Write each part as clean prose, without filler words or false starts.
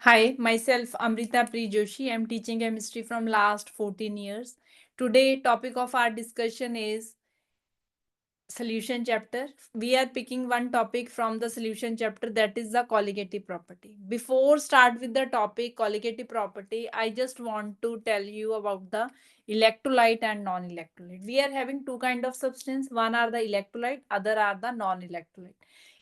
Hi, myself Amrita Pri Joshi. I'm teaching chemistry from last 14 years. Today topic of our discussion is solution chapter. We are picking one topic from the solution chapter, that is the colligative property. Before start with the topic colligative property, I just want to tell you about the electrolyte and non-electrolyte. We are having two kind of substance. One are the electrolyte, other are the non-electrolyte.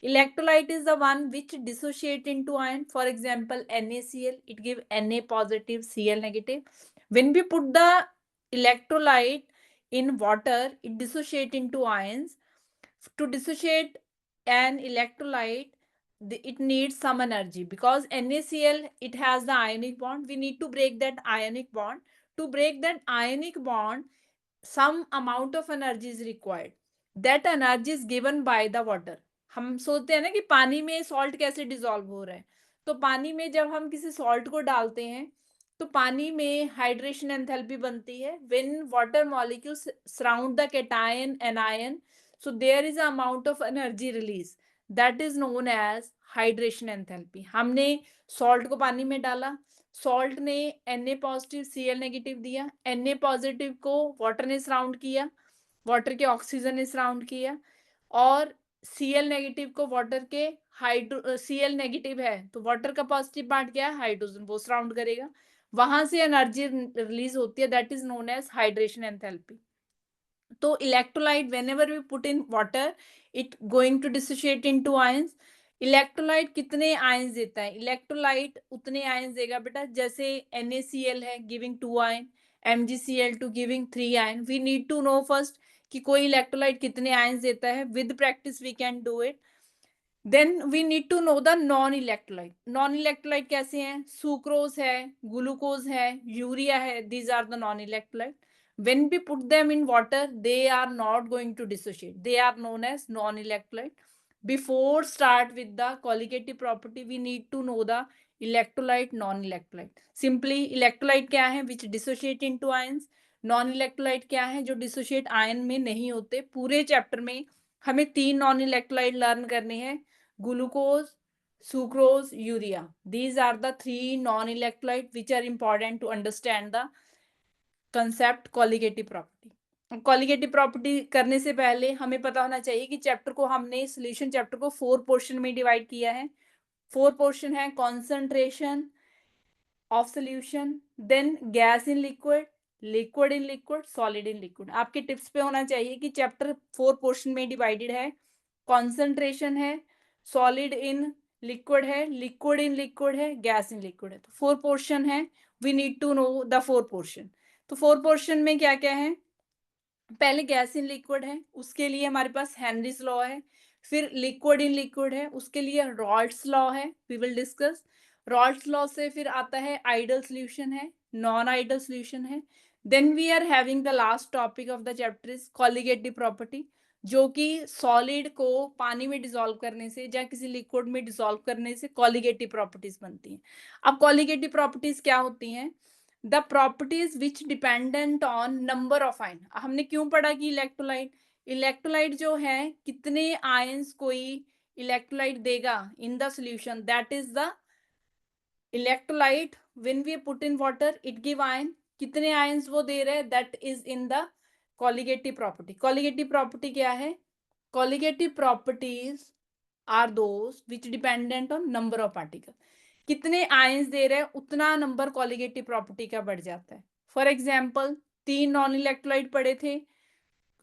Electrolyte is the one which dissociate into ion. For example, NaCl, it give Na positive, Cl negative. When we put the electrolyte in water, it dissociate into ions. To dissociate an electrolyte, it needs some energy, because NaCl, it has the ionic bond. We need to break that ionic bond. To break that ionic bond, some amount of energy is required. That energy is given by the water. हम सोचते हैं ना कि पानी में salt कैसे dissolve हो रहा है, तो पानी में जब हम किसी सॉल्ट को डालते हैं तो पानी में हाइड्रेशन एंथैल्पी बनती है. When water molecules surround the cation anion, so there is a amount of energy release, that is known as hydration enthalpy. हमने सॉल्ट को पानी में डाला, सॉल्ट ने Na पॉजिटिव Cl नेगेटिव दिया, Na पॉजिटिव को वाटर ने सराउंड किया, वाटर के ऑक्सीजन ने सराउंड किया, और Cl नेगेटिव को वाटर के हाइड्रो Cl नेगेटिव है तो वाटर का पॉजिटिव पार्ट क्या है, हाइड्रोजन, वो सराउंड करेगा, वहां से एनर्जी रिलीज होती है, that is known as hydration enthalpy. तो electrolyte whenever we put in water, it going to dissociate into ions. Electrolyte कितने आयंस देता है? इलेक्ट्रोलाइट उतने आयंस देगा बेटा जैसे NaCl है giving 2 ion, MgCl2 giving 3 ion. We need to know first कि कोई इलेक्ट्रोलाइट कितने आयंस देता है. With practice we can do it. Then we need to know the non electrolyte. Non electrolyte कैसे हैं? सुक्रोज है, ग्लूकोज है, यूरिया है, these are the non electrolyte. When we put them in water, they are not going to dissociate. They are known as non-electrolyte. Before start with the colligative property, we need to know the electrolyte, non-electrolyte. Simply electrolyte क्या है? Which dissociate into ions. Non-electrolyte क्या है? जो dissociate ion में नहीं होते. पूरे chapter में हमें 3 non-electrolyte learn करने हैं: glucose, sucrose, urea. These are the 3 non-electrolyte which are important to understand the concept colligative property. Colligative property करने से पहले हमें पता होना चाहिए कि चैप्टर को हमने सॉल्यूशन चैप्टर को 4 पोर्शन में डिवाइड किया है. 4 पोर्शन है: concentration of solution, then gas in liquid, liquid in liquid, solid in liquid. आपके टिप्स पे होना चाहिए कि चैप्टर 4 पोर्शन में डिवाइडेड है. कॉन्सेंट्रेशन है, सॉलिड इन लिक्विड है, लिक्विड इन लिक्विड है, गैस इन लिक्विड है. तो 4 पोर्शन है. We need to know the 4 portion. तो 4 पोर्शन में क्या क्या है? पहले गैस इन लिक्विड है, उसके लिए हमारे पास हेनरीज लॉ है. फिर लिक्विड इन लिक्विड है, उसके लिए रॉल्ट्स लॉ है, we will discuss. Raoult's law से फिर आता है आइडल सॉल्यूशन है, नॉन आइडल सॉल्यूशन है. Then we are having the last topic of the chapter is colligative property, जो कि सॉलिड को पानी में डिसॉल्व करने से या किसी लिक्विड में डिसॉल्व करने से कॉलिगेटिव प्रॉपर्टीज बनती हैं. अब कॉलिगेटिव प्रॉपर्टीज क्या होती हैं? The properties which dependent on number of ion. हमने क्यों पढ़ा कि इलेक्ट्रोलाइट, इलेक्ट्रोलाइट जो है कितने आयंस कोई इलेक्ट्रोलाइट देगा in the solution, that is the electrolyte. When we put in water it give ion, कितने आयंस वो दे रहे हैं, that is in the colligative property. Colligative property क्या है? Colligative properties are those which dependent on number of particle. कितने ions दे रहे हैं उतना नंबर कॉलिगेटिव प्रॉपर्टी का बढ़ जाता है. फॉर एग्जाम्पल 3 नॉन इलेक्ट्रोलाइट पड़े थे,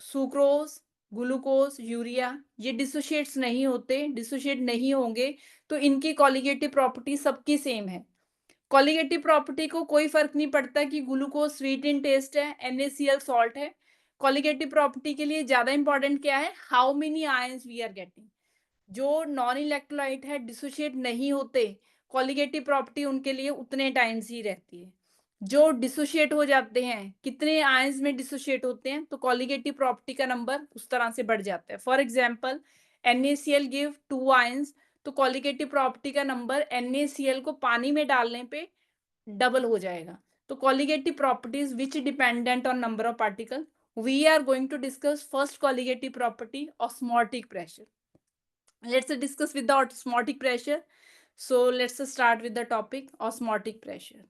सुक्रोज, ग्लूकोज, यूरिया. ये डिसोशिएट्स नहीं होते, डिसोशिएट नहीं होंगे तो इनकी कॉलिगेटिव प्रॉपर्टी सबकी सेम है. कॉलिगेटिव प्रॉपर्टी को कोई फर्क नहीं पड़ता कि ग्लूकोज स्वीट इन टेस्ट है, NaCl सॉल्ट है. कॉलिगेटिव प्रॉपर्टी के लिए ज्यादा इंपॉर्टेंट क्या है? How many ions we are getting. जो नॉन इलेक्ट्रोलाइट है डिसोशिएट नहीं होते, कॉलिगेटिव प्रॉपर्टी उनके लिए उतने टाइम्स ही रहती है. जो डिसोशिएट हो जाते हैं, कितने आयंस में डिसोशिएट होते हैं, तो कॉलिगेटिव प्रॉपर्टी का नंबर उस तरह से बढ़ जाता है. For example NaCl give 2 ions, तो कॉलिगेटिव प्रॉपर्टी का नंबर NaCl को पानी में डालने पे डबल हो जाएगा. तो colligative properties which dependent on number of particle. We are going to discuss first colligative property osmotic pressure. Let's discuss with the osmotic pressure. So let's start with the topic osmotic pressure.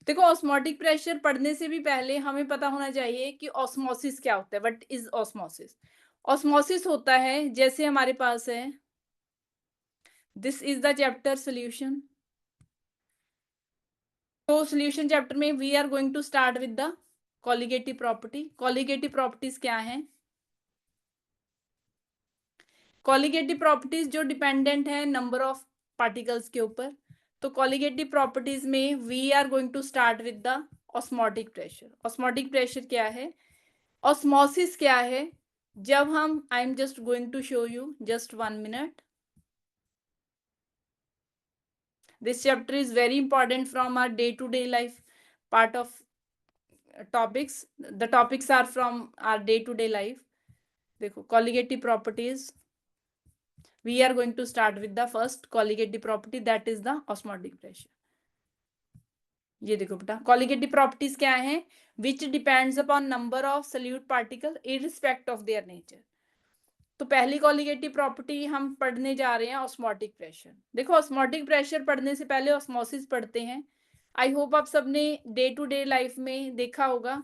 देखो osmotic pressure पढ़ने से भी पहले हमें पता होना चाहिए कि ऑस्मोसिस क्या होता है. What is osmosis? ऑस्मोसिस होता है जैसे हमारे पास है, this is the chapter solution. तो सॉल्यूशन चैप्टर में we are going to start with the colligative property. Colligative properties क्या हैं? कॉलिगेटिव प्रॉपर्टीज जो डिपेंडेंट है नंबर ऑफ पार्टिकल्स के ऊपर. तो कॉलिगेटिव प्रॉपर्टीज में we are going to start with the osmotic pressure. Osmotic pressure क्या है? ऑस्मोसिस क्या है? जब हम, I am just going to show you, just 1 minute. This chapter is very important from our day-to-day life part of topics. The topics are from our day-to-day life. देखो colligative properties. We are going to start with the first colligative property, that is the osmotic pressure. ये देखो बेटा, colligative properties क्या है? Which depends upon number of solute particle irrespective of their nature. तो पहली colligative property हम पढ़ने जा रहे हैं ऑस्मोटिक प्रेशर. देखो ऑस्मोटिक प्रेशर पढ़ने से पहले ऑस्मोसिस पढ़ते हैं. आई होप आप सबने डे टू डे लाइफ में देखा होगा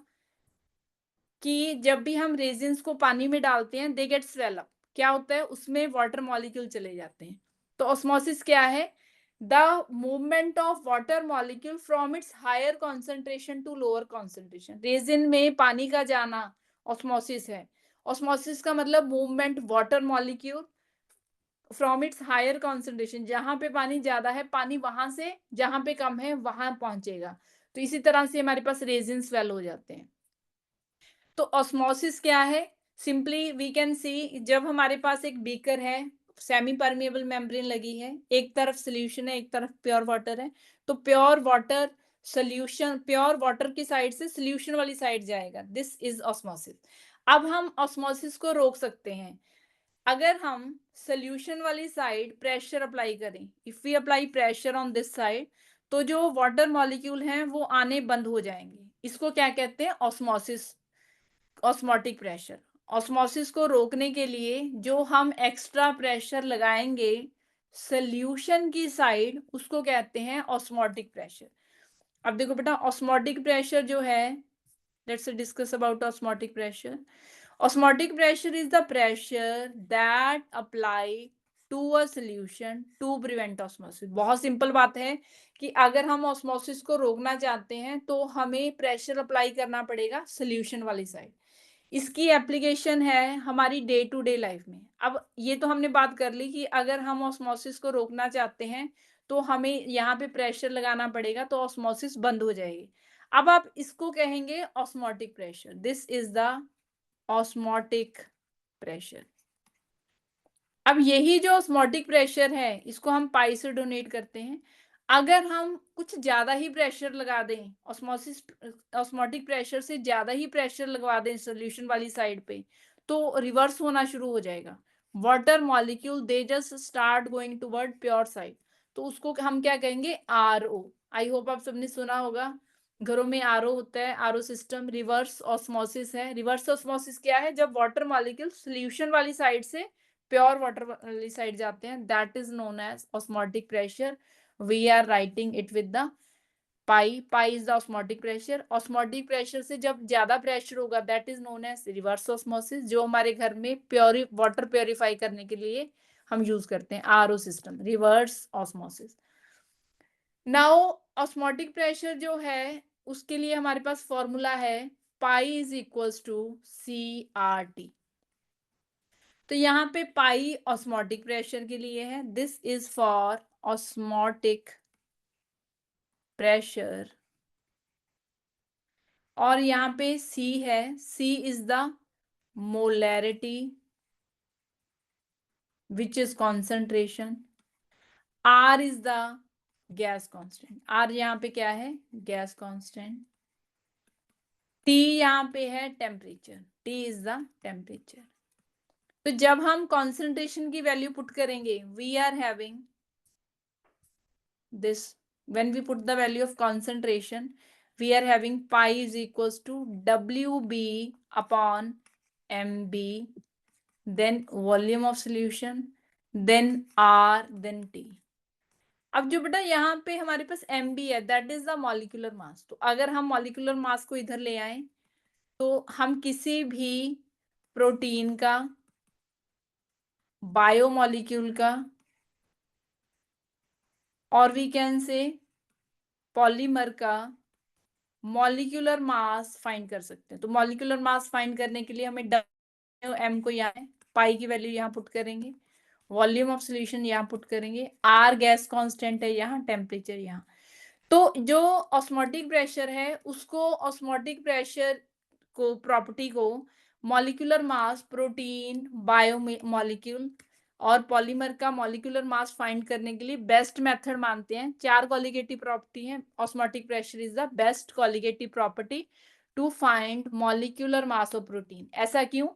कि जब भी हम रेजिन्स को पानी में डालते हैं दे गेट स्वेल अप. क्या होता है? उसमें वाटर मॉलिक्यूल चले जाते हैं. तो ऑस्मोसिस क्या है? The movement of water molecule from its higher concentration to lower concentration. Raisin में पानी का जाना ऑस्मोसिस है. ऑस्मोसिस का मतलब movement water molecule from its higher concentration. जहां पे पानी ज्यादा है पानी वहां से जहां पे कम है वहां पहुंचेगा. तो इसी तरह से हमारे पास रेजिन स्वेल हो जाते हैं. तो ऑस्मोसिस क्या है? सिंपली वी कैन सी, जब हमारे पास एक बीकर है, सेमी परमेबल मेम्ब्रेन लगी है, एक तरफ सोल्यूशन है एक तरफ प्योर वाटर है. तो pure water solution, pure water की साइड से सोल्यूशन वाली साइड जाएगा. This is osmosis. अब हम ऑस्मोसिस को रोक सकते हैं अगर हम सोल्यूशन वाली साइड प्रेशर अप्लाई करें. If we apply pressure on this side तो जो वाटर मॉलिक्यूल हैं वो आने बंद हो जाएंगे. इसको क्या कहते हैं? Osmosis, osmotic pressure. ऑस्मोसिस को रोकने के लिए जो हम एक्स्ट्रा प्रेशर लगाएंगे सोल्यूशन की साइड उसको कहते हैं ऑस्मोटिक प्रेशर. अब देखो बेटा ऑस्मोटिक प्रेशर जो है, let's discuss about osmotic pressure. Osmotic pressure is the pressure that apply to a solution to prevent osmosis. बहुत सिंपल बात है कि अगर हम ऑस्मोसिस को रोकना चाहते हैं तो हमें प्रेशर अप्लाई करना पड़ेगा सोल्यूशन वाली साइड. इसकी एप्लीकेशन है हमारी डे टू डे लाइफ में. अब ये तो हमने बात कर ली कि अगर हम ऑस्मोसिस को रोकना चाहते हैं तो हमें यहाँ पे प्रेशर लगाना पड़ेगा तो ऑस्मोसिस बंद हो जाएगी. अब आप इसको कहेंगे osmotic pressure. This is the osmotic pressure. अब यही जो ऑस्मोटिक प्रेशर है इसको हम पाई से डोनेट करते हैं. अगर हम कुछ ज्यादा ही प्रेशर लगा दें, ऑस्मोसिस ऑस्मोटिक प्रेशर से ज्यादा ही प्रेशर लगवा दें सोल्यूशन वाली साइड पे तो रिवर्स होना शुरू हो जाएगा. Water molecule they just start going toward pure side. तो उसको हम क्या कहेंगे? आरओ. आई होप आप सबने सुना होगा घरों में आरओ होता है. आरओ सिस्टम रिवर्स ऑस्मोसिस है. रिवर्स ऑस्मोसिस क्या है? जब वाटर मॉलिक्यूल सोल्यूशन वाली साइड से प्योर वाटर वाली साइड जाते हैं. That is known as osmotic pressure. We are writing it with the pi. Pi is the osmotic pressure. Osmotic pressure से जब ज्यादा प्रेशर होगा that is known as reverse osmosis, जो हमारे घर में वाटर प्योरीफाई करने के लिए हम यूज करते हैं. RO system, reverse osmosis. Now osmotic pressure जो है उसके लिए हमारे पास फॉर्मूला है pi is equals to C R T. तो यहाँ पे पाई ऑस्मोटिक प्रेशर के लिए है. This is for osmotic pressure. और यहाँ पे सी है. C is the molarity which is concentration. R is the gas constant. R यहाँ पे क्या है? Gas constant. टी यहाँ पे है temperature. T is the temperature. तो जब हम कॉन्सेंट्रेशन की वैल्यू पुट करेंगे we are having this, when we put the value of concentration we are having pi is equals to WB upon MB, then volume of solution, then R, then T. अब जो बेटा यहाँ पे हमारे पास MB है, that is the molecular मास। तो अगर हम मॉलिक्यूलर मास को इधर ले आए तो हम किसी भी प्रोटीन का, बायोमॉलिक्यूल का, और वी कैन से पॉलीमर का मॉलिक्यूलर मास फाइंड कर सकते हैं। तो मॉलिक्यूलर मास फाइंड करने के लिए हमें M को यहाँ पाई की वैल्यू यहाँ पुट करेंगे, वॉल्यूम ऑफ सॉल्यूशन यहाँ पुट करेंगे, R गैस कांस्टेंट है यहाँ, टेम्परेचर यहाँ। तो जो ऑस्मोटिक प्रेशर है उसको, ऑस्मोटिक प्रेशर को, प्रॉपर्टी को मॉलिक्यूलर मास, प्रोटीन, बायोमॉलिक्यूल और पॉलीमर का मॉलिक्यूलर मास फाइंड करने के लिए बेस्ट मेथड मानते हैं। 4 कॉलिगेटिव प्रॉपर्टी है। Osmotic pressure is the best colligative property to find molecular mass of protein. ऐसा क्यों?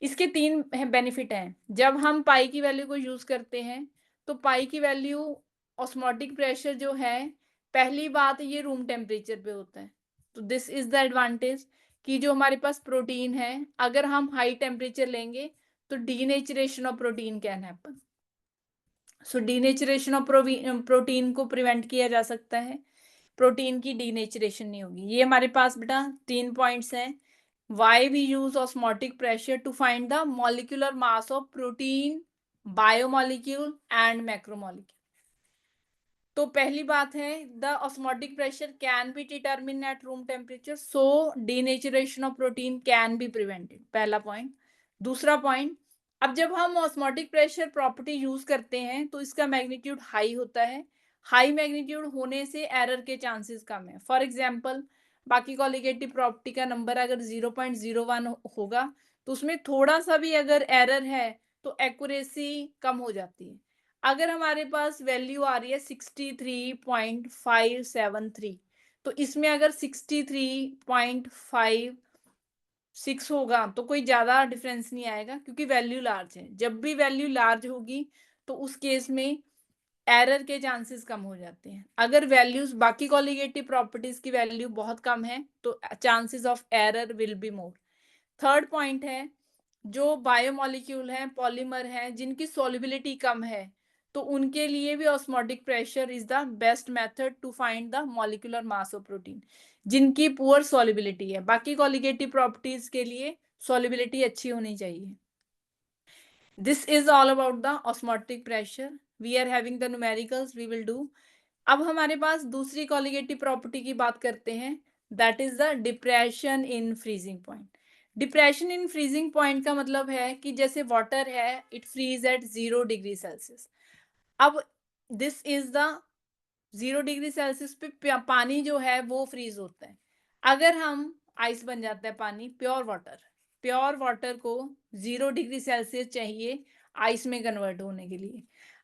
इसके 3 बेनिफिट हैं। जब हम पाई की वैल्यू को यूज करते हैं तो पाई की वैल्यू, ऑस्मोटिक प्रेशर जो है, पहली बात ये रूम टेम्परेचर पे होता है। तो दिस इज द एडवांटेज कि जो हमारे पास प्रोटीन है, अगर हम हाई टेम्परेचर लेंगे तो denaturation of protein can happen. So denaturation of protein को प्रिवेंट किया जा सकता है, प्रोटीन की डीनेचरेशन नहीं होगी। ये हमारे पास बेटा 3 पॉइंट्स हैं। Why we use osmotic pressure to find the molecular mass of protein, biomolecule and macromolecule। तो पहली बात है, the osmotic pressure can be determine at room temperature, so denaturation of protein can be prevented. पहला point. दूसरा point, अब जब हम osmotic pressure property use करते हैं तो इसका मैग्नीट्यूड हाई होता है। हाई मैग्नीट्यूड होने से एरर के चांसेस कम है। फॉर एग्जाम्पल, बाकी कॉलिगेटिव प्रॉपर्टी का नंबर अगर 0.01 होगा तो उसमें थोड़ा सा भी अगर एरर है तो एक्यूरेसी कम हो जाती है। अगर हमारे पास वैल्यू आ रही है 63.573, तो इसमें अगर 63.56 होगा तो कोई ज्यादा डिफरेंस नहीं आएगा, क्योंकि वैल्यू लार्ज है। जब भी वैल्यू लार्ज होगी तो उस केस में एरर के चांसेस कम हो जाते हैं। अगर वैल्यूज, बाकी कॉलिगेटिव प्रॉपर्टीज की वैल्यू बहुत कम है तो chances of error will be more. Third point है, जो बायोमॉलिक्यूल हैं, पॉलीमर हैं, जिनकी सॉल्युबिलिटी कम है, तो उनके लिए भी osmotic pressure is the best method to find the molecular mass of protein. जिनकी पुअर सॉल्युबिलिटी है, बाकी कॉलिगेटिव प्रॉपर्टीज के लिए सॉल्युबिलिटी अच्छी होनी चाहिए। This is all about the osmotic pressure. We are having the numericals, we will do. अब हमारे पास दूसरी कॉलिगेटिव प्रॉपर्टी की बात करते हैं, that is the depression in freezing point. Depression in freezing point का मतलब है कि जैसे वाटर है, it freeze at 0 degree Celsius. अब this is the 0 degree Celsius पे पानी जो है वो फ्रीज होता है। अगर हम, आइस बन जाता है पानी, प्योर वाटर, प्योर वाटर को 0 डिग्री सेल्सियस चाहिए आइस में कन्वर्ट होने के लिए।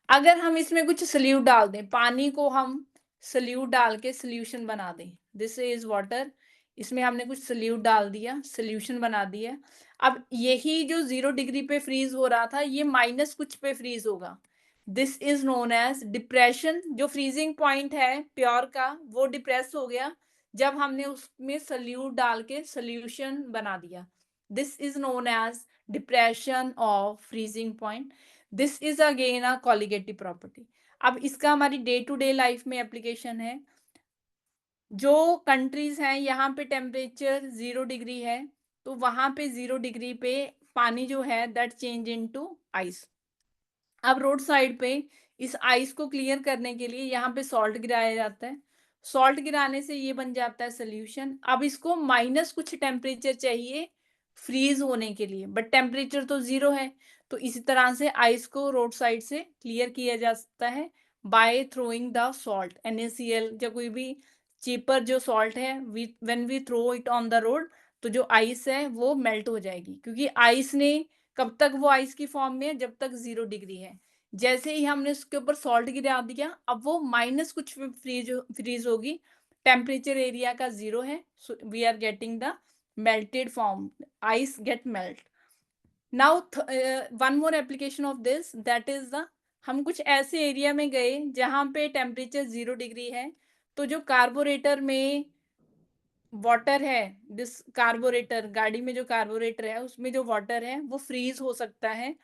अगर हम इसमें कुछ सल्यूट डाल दें, पानी को हम सल्यूट डाल के सोल्यूशन बना दें, दिस इज वाटर, इसमें हमने कुछ सल्यूट डाल दिया, सोल्यूशन बना दिया। अब यही जो 0 डिग्री पे फ्रीज हो रहा था, ये माइनस कुछ पे फ्रीज होगा। This is known as depression. जो फ्रीजिंग पॉइंट है प्योर का, वो डिप्रेस हो गया जब हमने उसमें सल्यूट डाल के सोल्यूशन बना दिया। This is known as depression of freezing point. This is again a colligative property. अब इसका हमारी डे टू डे लाइफ में एप्लीकेशन है। जो कंट्रीज हैं यहाँ पे टेम्परेचर 0 डिग्री है, तो वहां पे 0 डिग्री पे पानी जो है दैट चेंज इनटू आइस। अब रोड साइड पे इस आइस को क्लियर करने के लिए यहाँ पे सॉल्ट गिराया जाता है। सॉल्ट गिराने से ये बन जाता है सोल्यूशन। अब इसको माइनस कुछ टेम्परेचर चाहिए फ्रीज होने के लिए, बट टेम्परेचर तो 0 है। तो इसी तरह से आइस को रोड साइड से क्लियर किया जा सकता है by throwing the salt, NaCl या कोई भी चीपर जो सॉल्ट है, when we throw it on the road, तो जो आइस है वो मेल्ट हो जाएगी, क्योंकि आइस ने, कब तक वो आइस की फॉर्म में है, जब तक 0 डिग्री है। जैसे ही हमने उसके ऊपर सॉल्ट गिरा दिया, अब वो माइनस कुछ फ्रीज होगी। टेम्परेचर एरिया का 0 है, so we are getting the melted form, ice get melt. Now one more application of this, that is the, हम कुछ ऐसे एरिया में गए जहां पे टेम्परेचर 0 डिग्री है, तो जो कार्बोरेटर में वाटर है, दिस कार्बोरेटर, गाड़ी में जो कार्बोरेटर है उसमें जो वाटर है वो फ्रीज हो सकता है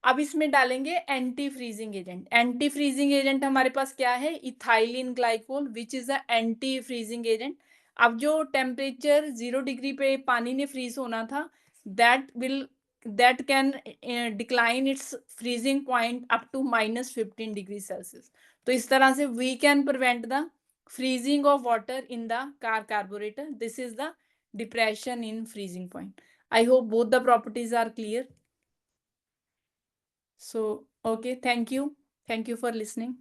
अब इसमें डालेंगे anti freezing agent. Anti freezing agent हमारे पास क्या है? Ethylene glycol which is a anti freezing agent. अब जो टेम्परेचर 0 डिग्री पे पानी ने फ्रीज होना था, that can decline its freezing point up to -15 degree Celsius. तो इस तरह से we can prevent the freezing of water in the car carburetor. This is the depression in freezing point. I hope both the properties are clear. So, okay, thank you. Thank you for listening.